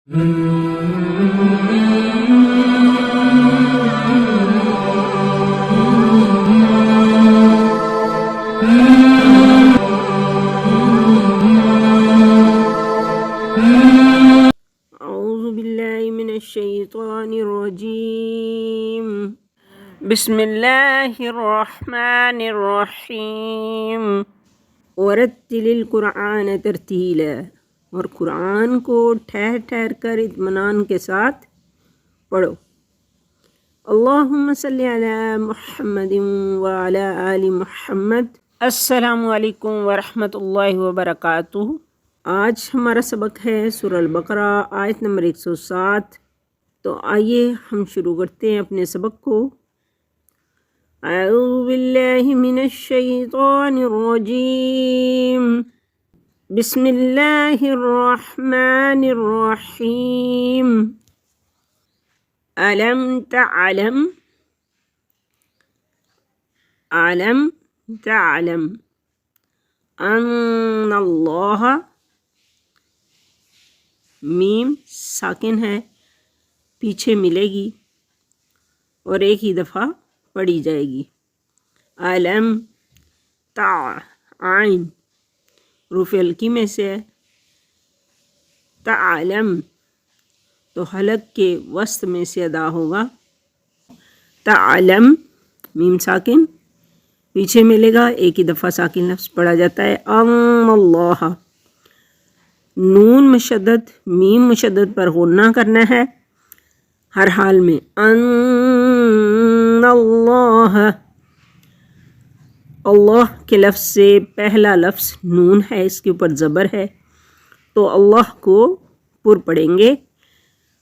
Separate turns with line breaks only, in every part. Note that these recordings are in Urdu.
اعوذ باللہ من الشیطان الرجیم بسم اللہ الرحمن الرحیم ورتل القرآن ترتیلا، اور قرآن کو ٹھہر ٹھہر کر اطمینان کے ساتھ پڑھو۔ اللہم صلی علی محمد وعلی آل محمد۔ السلام علیکم ورحمۃ اللہ وبرکاتہ۔ آج ہمارا سبق ہے سورہ البقرہ آیت نمبر 107۔ تو آئیے ہم شروع کرتے ہیں اپنے سبق کو۔ اعوذ باللہ من الشیطان الرجیم، بسم اللہ الرحمن الرحیم۔ علم تعلم، علم تعلم ان اللہ، میم ساکن ہے، پیچھے ملے گی اور ایک ہی دفعہ پڑھی جائے گی۔ علم تا عین حروف حلقی میں سے ہے، تعلم تو حلق کے وسط میں سے ادا ہوگا۔ تعلم میم ساکن، پیچھے ملے گا، ایک ہی دفعہ ساکن لفظ پڑھا جاتا ہے۔ ان اللہ، نون مشدد میم مشدد پر غنہ کرنا ہے ہر حال میں۔ ان اللہ، اللہ کے لفظ سے پہلا لفظ نون ہے، اس کے اوپر زبر ہے، تو اللہ کو پر پڑھیں گے۔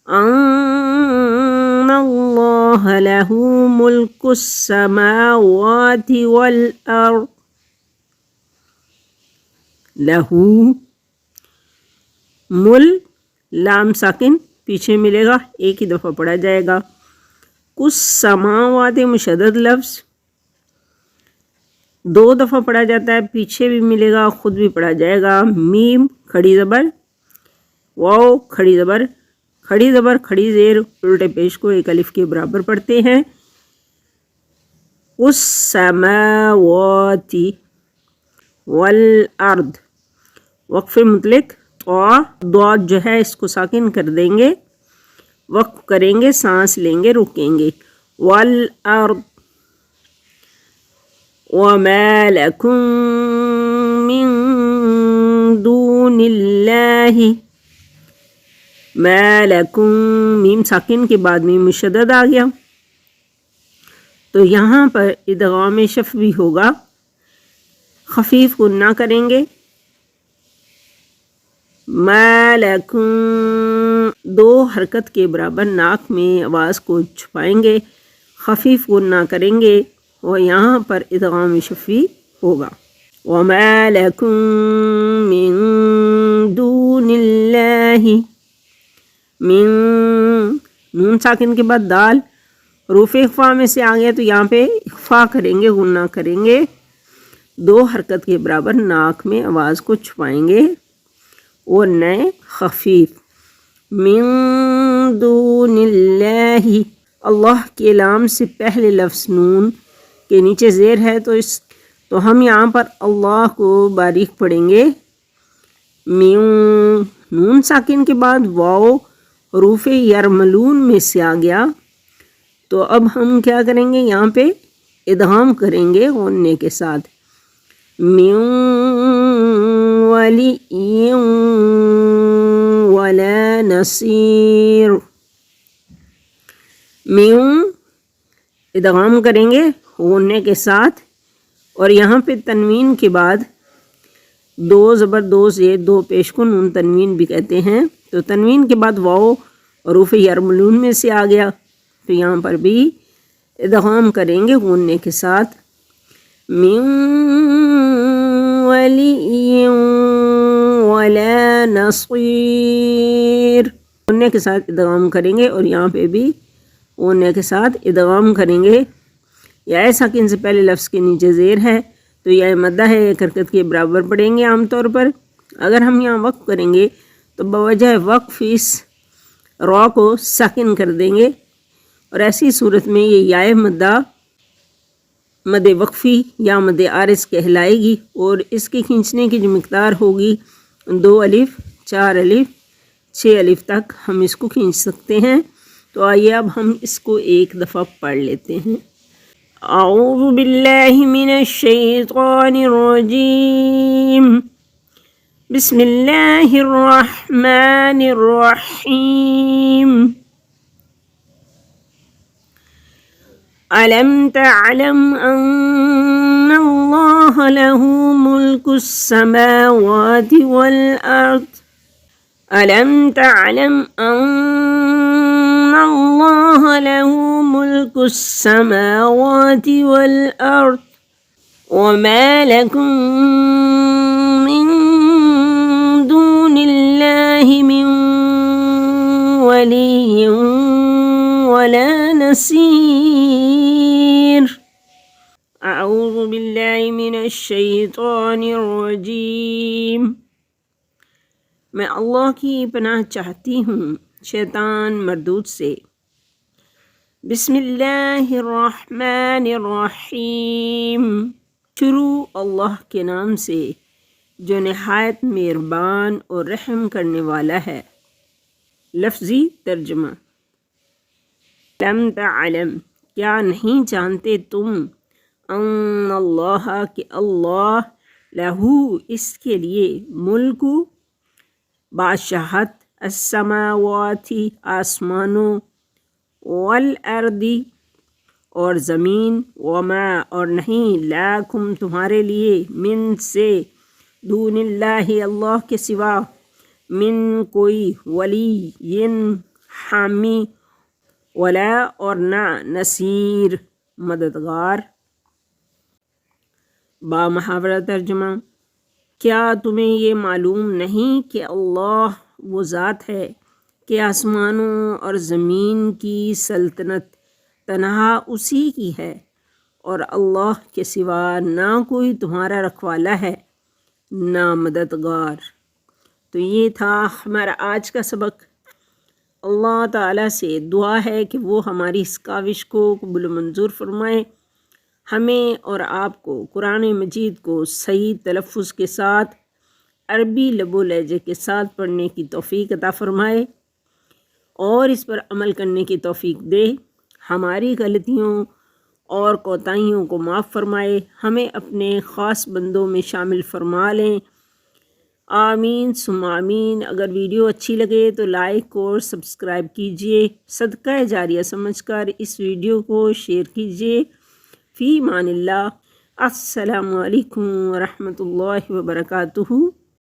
ان اللہ لہ ملک السماوات والارض، لہ مل لام ساکن پیچھے ملے گا، ایک ہی دفعہ پڑھا جائے گا۔ کس سماوات مشدد لفظ دو دفعہ پڑھا جاتا ہے، پیچھے بھی ملے گا، خود بھی پڑھا جائے گا۔ میم کھڑی زبر، واو کھڑی زبر، کھڑی زبر کھڑی زیر الٹے پیش کو ایک الف کے برابر پڑھتے ہیں۔ اس سماوات والارض، وقف مطلق دعا جو ہے اس کو ساکن کر دیں گے، وقف کریں گے، سانس لیں گے، رکیں گے۔ والارض وما لکم من دون اللہ، ما لکم میم ساکن کے بعد میم مشدد آ گیا، تو یہاں پر ادغام شفوی ہوگا، خفیف غنہ کریں گے۔ ما لکم، دو حرکت کے برابر ناک میں آواز کو چھپائیں گے، خفیف غنہ کریں گے، اور یہاں پر ادغام شفوی ہوگا۔ وما لکم من دون اللہ، من نون ساکن کے بعد دال حروف اخفا میں سے آ گیا، تو یہاں پہ اخفا کریں گے، غنہ کریں گے، دو حرکت کے برابر ناک میں آواز کو چھپائیں گے اور نئے خفیف۔ من دون اللہ، اللہ کے لام سے پہلے لفظ نون کے نیچے زیر ہے، تو ہم یہاں پر اللہ کو باریک پڑھیں گے۔ نون ساکن کے بعد واو حروف یرملون میں سے آ گیا، تو اب ہم کیا کریں گے، یہاں پہ ادغام کریں گے غنے کے ساتھ۔ من ولی ولا نصیر، من ادغام کریں گے غنے کے ساتھ، اور یہاں پہ تنوین کے بعد دو زبر دو زیر دو پیش کو نون تنوین بھی کہتے ہیں، تو تنوین کے بعد واو حروف یرملون میں سے آ گیا، تو یہاں پر بھی ادغام کریں گے غنے کے ساتھ۔ من ولی ولا نصیر، غنے کے ساتھ ادغام کریں گے، اور یہاں پہ بھی غنے کے ساتھ ادغام کریں گے۔ یا ساکن سے پہلے لفظ کے نیچے زیر ہے، تو یہ مدہ ہے، ایک حرکت کے برابر پڑھیں گے عام طور پر۔ اگر ہم یہاں وقف کریں گے تو بوجہ وقف اس را کو ساکن کر دیں گے، اور ایسی صورت میں یہ یائے مدہ مد وقفی یا مد عارض کہلائے گی، اور اس کے کھینچنے کی جو مقدار ہوگی 2 الف 4 الف 6 الف تک ہم اس کو کھینچ سکتے ہیں۔ تو آئیے اب ہم اس کو ایک دفعہ پڑھ لیتے ہیں۔ اعوذ باللہ من الشیطان الرجیم، بسم اللہ الرحمن الرحیم۔ ألم تعلم أن الله له ملك السماوات والأرض ألم تعلم أن الله له ملك السماوات والأرض وما لكم من دون الله من ولي ولا نصير۔ اعوذ باللہ من الشیطان الرجیم، میں اللہ کی پناہ چاہتی ہوں شیطان مردود سے۔ بسم اللہ الرحمن الرحیم، شروع اللہ کے نام سے جو نہایت مہربان اور رحم کرنے والا ہے۔ لفظی ترجمہ، لم تعلم کیا نہیں جانتے تم، ان اللہ کہ اللہ لہو اس کے لیے، ملک بادشاہت، السماواتی آسمانوں، والارضی اور زمین، وما اور نہیں، لاکم تمہارے لیے، من سے، دون اللہ اللہ کے سوا، من کوئی، ولی حامی، ولا اور نہ، نصیر مددگار۔ با محاورہ ترجمہ، کیا تمہیں یہ معلوم نہیں کہ اللہ وہ ذات ہے کہ آسمانوں اور زمین کی سلطنت تنہا اسی کی ہے، اور اللہ کے سوا نہ کوئی تمہارا رکھوالا ہے نہ مددگار۔ تو یہ تھا ہمارا آج کا سبق۔ اللہ تعالیٰ سے دعا ہے کہ وہ ہماری اس کاوش کو قبول و منظور فرمائے، ہمیں اور آپ کو قرآن مجید کو صحیح تلفظ کے ساتھ، عربی لب و لہجے کے ساتھ پڑھنے کی توفیق عطا فرمائے اور اس پر عمل کرنے کی توفیق دے، ہماری غلطیوں اور کوتاہیوں کو معاف فرمائے، ہمیں اپنے خاص بندوں میں شامل فرما لیں، آمین ثم آمین۔ اگر ویڈیو اچھی لگے تو لائک اور سبسکرائب کیجئے، صدقہ جاریہ سمجھ کر اس ویڈیو کو شیئر کیجئے۔ فی امان اللہ، السلام علیکم ورحمۃ اللہ وبرکاتہ۔